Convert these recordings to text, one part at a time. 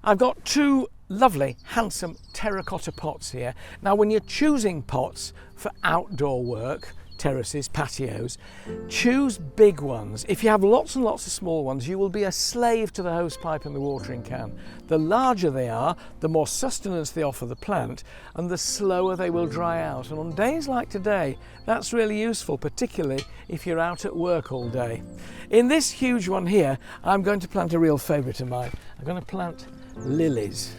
I've got two lovely, handsome terracotta pots here. Now, when you're choosing pots for outdoor work, terraces, patios, choose big ones. If you have lots and lots of small ones, you will be a slave to the hose pipe and the watering can. The larger they are, the more sustenance they offer the plant, and the slower they will dry out. And on days like today, that's really useful, particularly if you're out at work all day. In this huge one here, I'm going to plant a real favourite of mine. I'm going to plant lilies.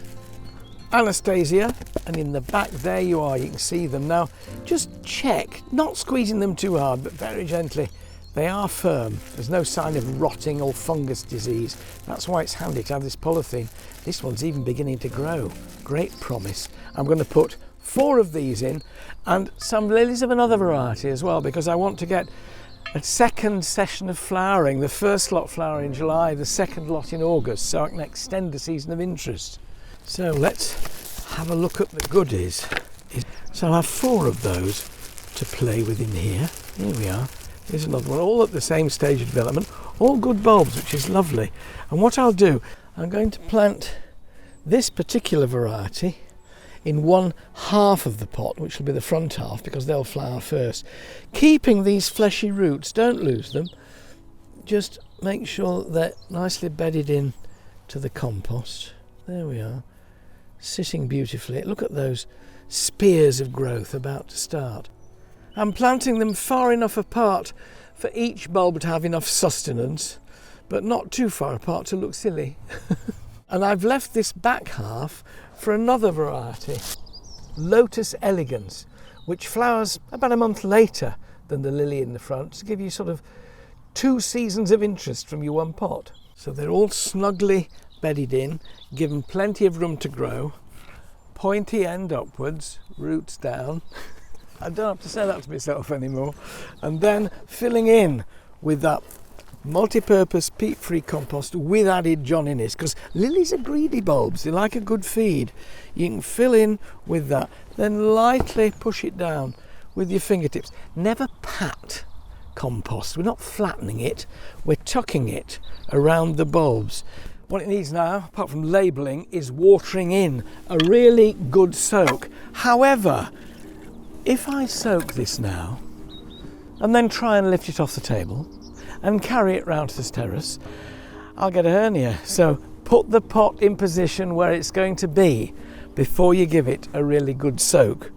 Anastasia, and in the back there you are, you can see them. Now just check, not squeezing them too hard but very gently, they are firm. There's no sign of rotting or fungus disease. That's why it's handy to have this polythene. This one's even beginning to grow, great promise. I'm going to put 4 of these in and some lilies of another variety as well, because I want to get a second session of flowering. The first lot flower in July, the second lot in August, so I can extend the season of interest. So let's have a look at the goodies. So I'll have 4 of those to play with in here. Here we are. Here's another one, all at the same stage of development, all good bulbs, which is lovely. And what I'll do, I'm going to plant this particular variety in one half of the pot, which will be the front half, because they'll flower first. Keeping these fleshy roots, don't lose them. Just make sure they're nicely bedded in to the compost. There we are, sitting beautifully. Look at those spears of growth about to start. I'm planting them far enough apart for each bulb to have enough sustenance, but not too far apart to look silly. And I've left this back half for another variety, Lotus elegans, which flowers about a month later than the lily in the front, to give you sort of 2 seasons of interest from your one pot. So they're all snugly bedded in, given plenty of room to grow, pointy end upwards, roots down. I don't have to say that to myself anymore. And then filling in with that multi-purpose peat-free compost with added Johniness, because lilies are greedy bulbs, they like a good feed. You can fill in with that, then lightly push it down with your fingertips. Never pat compost, we're not flattening it, we're tucking it around the bulbs. What it needs now, apart from labelling, is watering in, a really good soak. However, if I soak this now and then try and lift it off the table and carry it round to this terrace, I'll get a hernia. So put the pot in position where it's going to be before you give it a really good soak.